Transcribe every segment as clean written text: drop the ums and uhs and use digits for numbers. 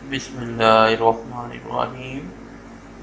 Bismillahirrahmanirrahim.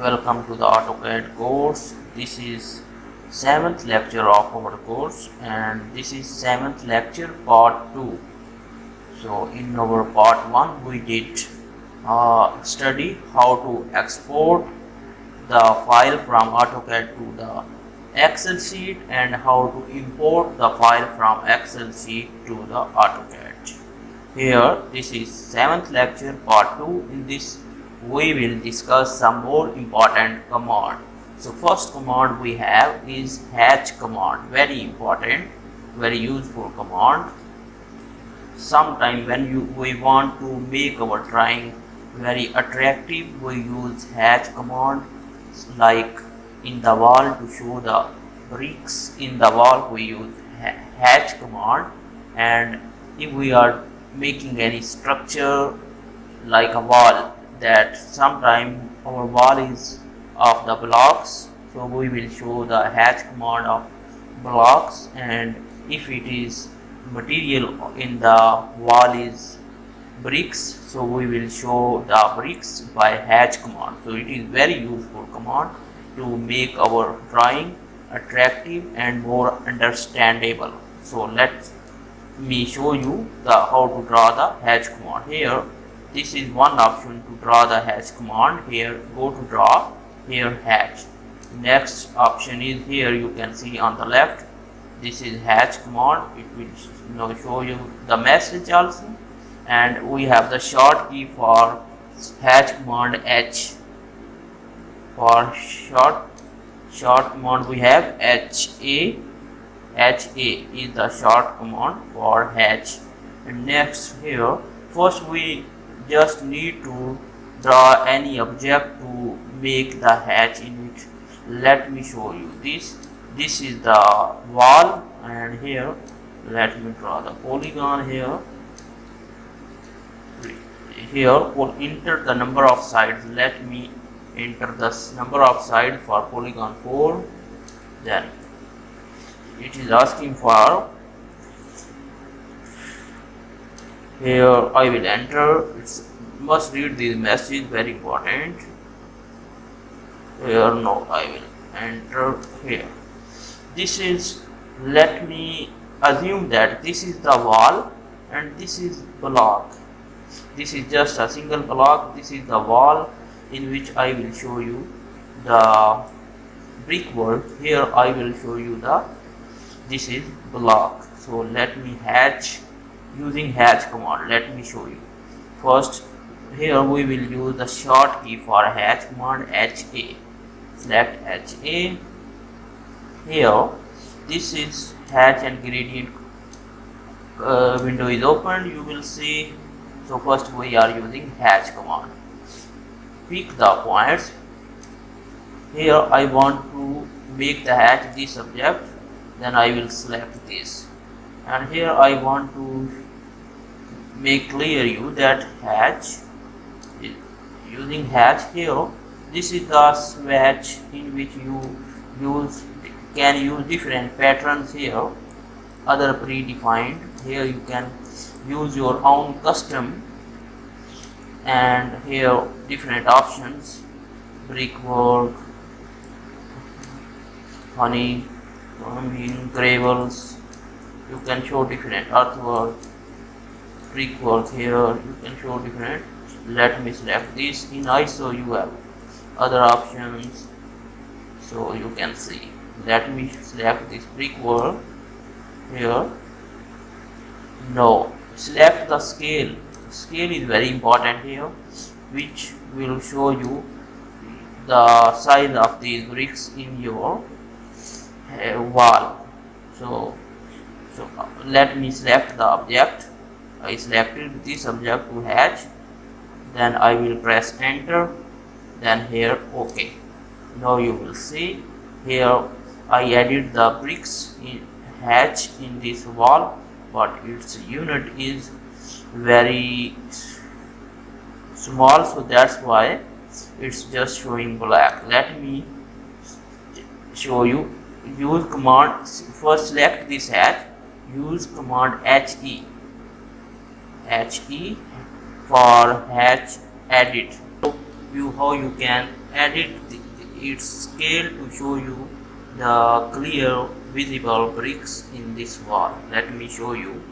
Welcome to the Autocad course. This is 7th lecture of our course and this is 7th lecture part 2. So in our part 1 we did study how to export the file from Autocad to the Excel sheet and how to import the file from Excel sheet to the Autocad. Here, this is 7th lecture part 2. In this, we will discuss some more important command. So, first command we have is hatch command. Very important, very useful command. Sometime when we want to make our drawing very attractive, we use hatch command. Like in the wall, to show the bricks in the wall, we use hatch command. And if we are making any structure like a wall, that sometime our wall is of the blocks, so we will show the hatch command of blocks, and if it is material in the wall is bricks, so we will show the bricks by hatch command. So it is very useful command to make our drawing attractive and more understandable. So let's me show you how to draw the hatch command. Here, this is one option to draw the hatch command. Here, go to draw, here hatch. Next option is here, you can see on the left, this is hatch command. It will show you the message also, and we have the short key for hatch command H. For short command we have HA. HA is the short command for hatch. And next here, first we just need to draw any object to make the hatch in it. Let me show you this. This is the wall, and here let me draw the polygon here. Here we'll enter the number of sides. Let me enter the number of sides for polygon 4. Then it is asking for, here I will enter. It's must read this message, very important. Here no, I will enter here. This is, let me assume that this is the wall and this is block. This is just a single block. This is the wall in which I will show you the brickwork. Here I will show you this is block. So let me hatch using hatch command. Let me show you. First, here we will use the short key for hatch command HA. Select HA. Here, this is hatch and gradient window is opened. You will see. So first we are using hatch command. Pick the points. Here I want to make the hatch this object. Then I will select this, and here I want to make clear you that hatch, using hatch here, this is the swatch in which you can use different patterns here, other predefined. Here you can use your own custom, and here different options, brickwork, honey, gravels, you can show different earthwork, brickwork. Here you can show different. Let me select this. In ISO you have other options, so you can see. Let me select this brickwork here. No, select the scale. Scale is very important here, which will show you the size of these bricks in your wall. So let me select the object. I selected this object to hatch. Then I will press enter. Then here OK. Now you will see here I added the bricks in hatch in this wall, but its unit is very small, so that's why it's just showing black. Let me show you. Use command, first select this hatch, use command HE for hatch edit. So how you can edit its scale to show you the clear visible bricks in this wall. Let me show you.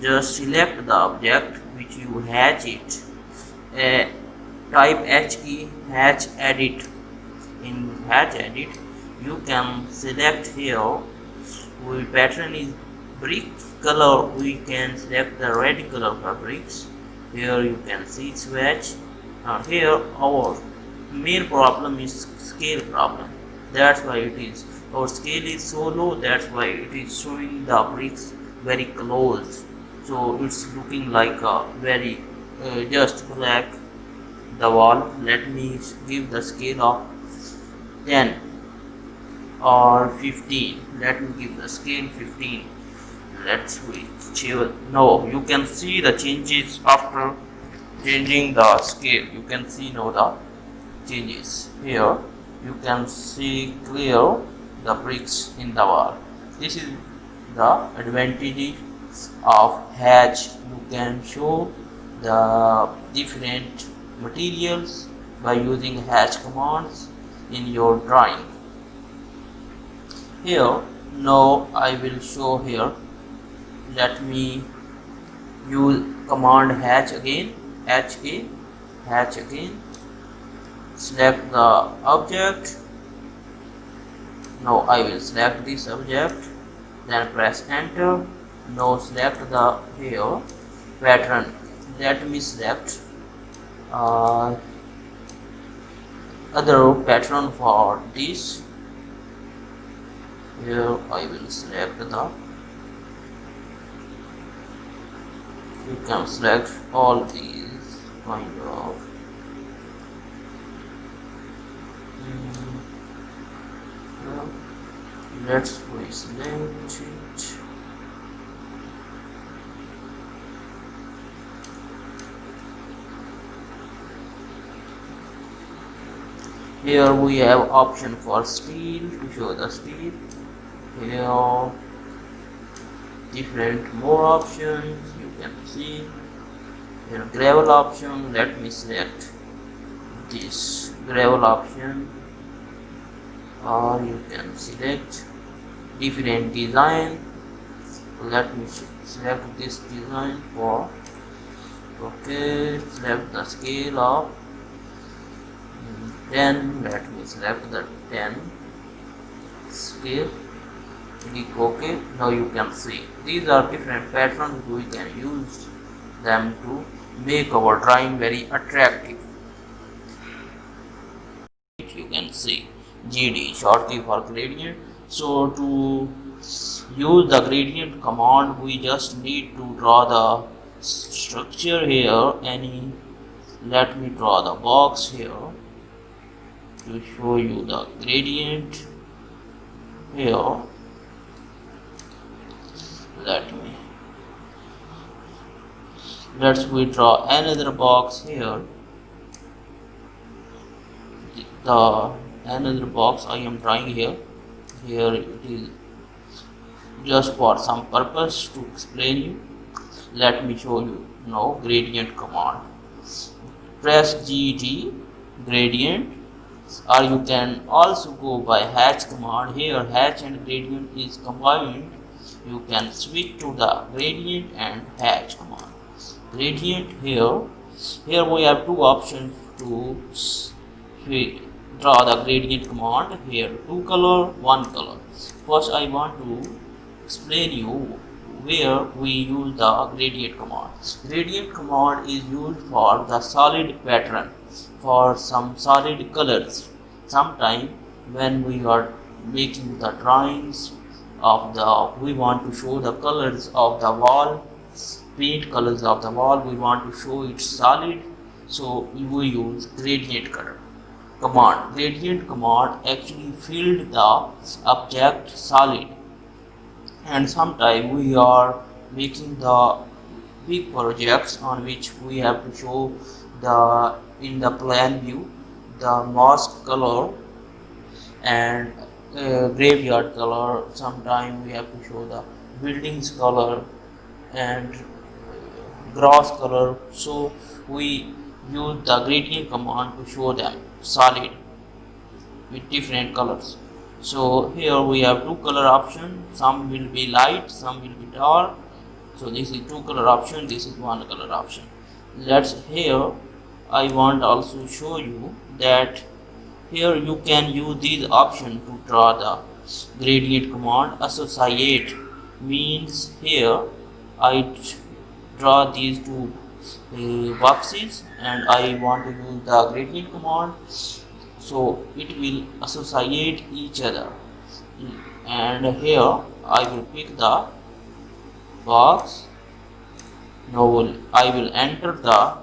Just select the object which you hatch it. Type HE hatch edit. In hatch edit you can select here. We pattern is brick color, we can select the red color for bricks. Here you can see swatch. Here our main problem is scale problem. That's why it is our scale is so low. That's why it is showing the bricks very close. So it's looking like a very just black the wall. Let me give the scale of 10 or 15. Let me give the scale 15. Let's switch. No, you can see the changes after changing the scale. You can see now the changes. Here you can see clear the bricks in the wall. This is the advantage of hatch. You can show the different materials by using hatch commands in your drawing. Here now I will show here. Let me use command hatch again. Hatch again. Select the object. Now I will select this object, then press enter. Now select the here pattern. Let me select other pattern for this. Here I will select the. You can select all these kind of. Let's select it. Here we have option for steel to show the steel. Here different more options you can see. Here gravel option. Let me select this gravel option, or you can select different design. Let me select this design for. Okay, select the scale of 10. Let me select the 10 scale. Click OK. Now you can see these are different patterns. We can use them to make our drawing very attractive. You can see GD, short key for gradient. So to use the gradient command, we just need to draw the structure here. Let me draw the box here to show you the gradient here. Let's draw another box here. The another box I am drawing here. Here it is just for some purpose to explain you. Let me show you now gradient command. Press GD gradient, or you can also go by hatch command. Here hatch and gradient is combined. You can switch to the gradient and hatch command. Gradient here we have two options to draw the gradient command. Here two color, one color. First I want to explain you where we use the gradient command. Gradient command is used for the solid pattern, for some solid colors. Sometime when we are making the drawings of we want to show the colors of the wall, paint colors of the wall, we want to show it solid, so we use gradient color command. Gradient command actually filled the object solid, and sometimes we are making the big projects on which we have to show in the plan view the mosque color and graveyard color. Sometimes we have to show the buildings color and grass color. So we use the gradient command to show them solid with different colors. So here we have two color options, some will be light, some will be dark. So this is two color option, this is one color option. Let's here I want also show you that here you can use this option to draw the gradient command. Associate means here I draw these two boxes and I want to use the gradient command, so it will associate each other. And here I will pick the box. Now I will enter the,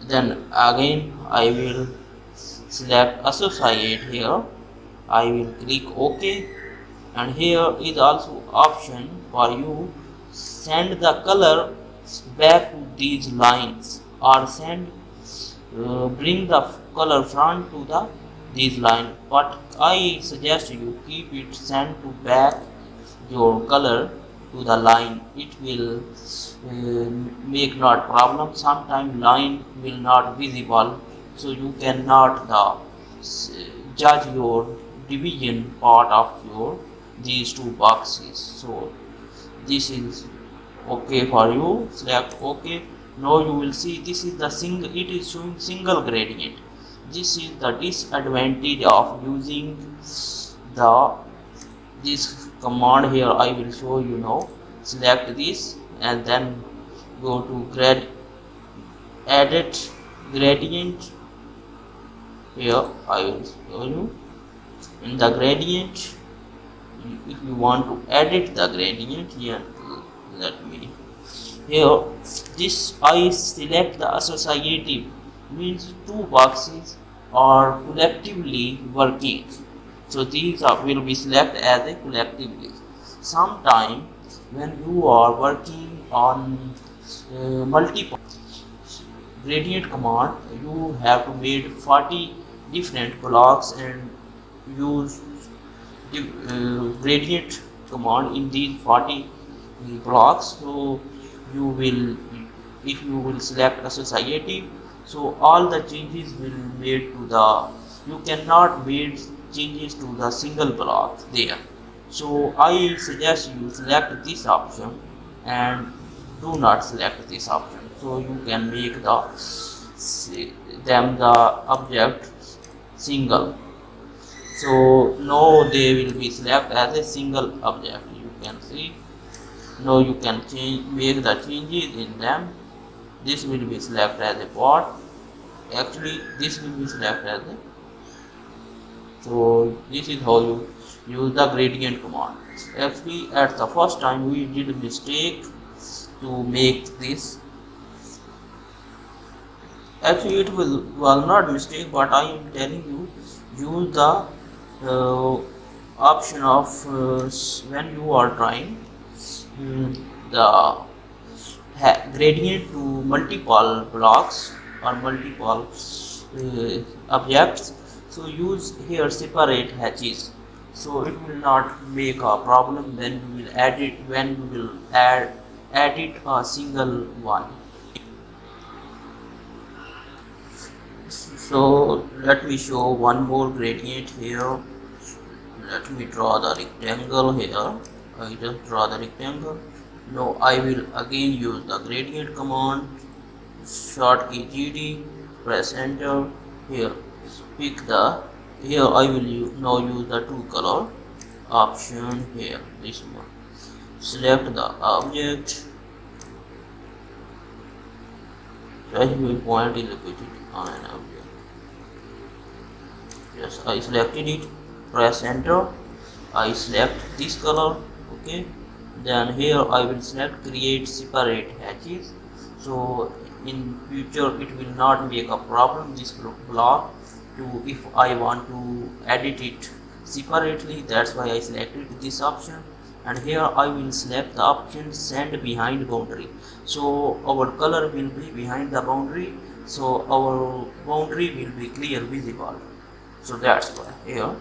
then again I will select associate. Here I will click OK, and here is also option for you send the color back to these lines, or send bring the color front to the these line, but I suggest you keep it send to back your color to the line. It will make not problem. Sometime line will not visible, so you cannot judge your division part of your these two boxes. So this is okay for you. Select OK. Now you will see this is the single, it is showing single gradient. This is the disadvantage of using the this command. Here I will show you now. Select this and then go to edit gradient. Here I will show you in the gradient. If you want to edit the gradient, here let me here this I select the associative, means two boxes are collectively working, so these will be selected as a collectively. Sometime when you are working on multiple gradient command, you have to make 40 different blocks and use gradient command in these 40 blocks. So you will, if you will select associative, so all the changes will made to the, you cannot make changes to the single block there. So I suggest you select this option and do not select this option, so you can make the object single. So now they will be selected as a single object. You can see now you can make the changes in them. This will be selected as a part. Actually this will be selected as a, so this is how you use the gradient command. Actually at the first time we did a mistake to make this. Actually it was not a mistake, but I am telling you, use the option of when you are trying the gradient to multiple blocks or multiple objects, so use here separate hatches, so it will not make a problem when you will add it, when you will add it a single one. So let me show one more gradient here. Let me draw the rectangle here. I just draw the rectangle. Now I will again use the gradient command, short key GD, press enter. Here pick the, here I will now use the two color option. Here this one, select the object, specify point is located on an object. Yes, I selected it, press enter. I select this color. Okay, then here I will select create separate hatches, so in future it will not make a problem this block to, if I want to edit it separately. That's why I selected this option, and here I will select the option send behind boundary, so our color will be behind the boundary, so our boundary will be clear visible. So that's why here,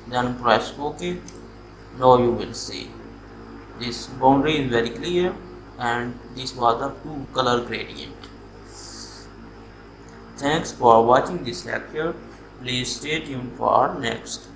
then press OK. Now you will see this boundary is very clear, and this was the two color gradient. Thanks for watching this lecture. Please stay tuned for next.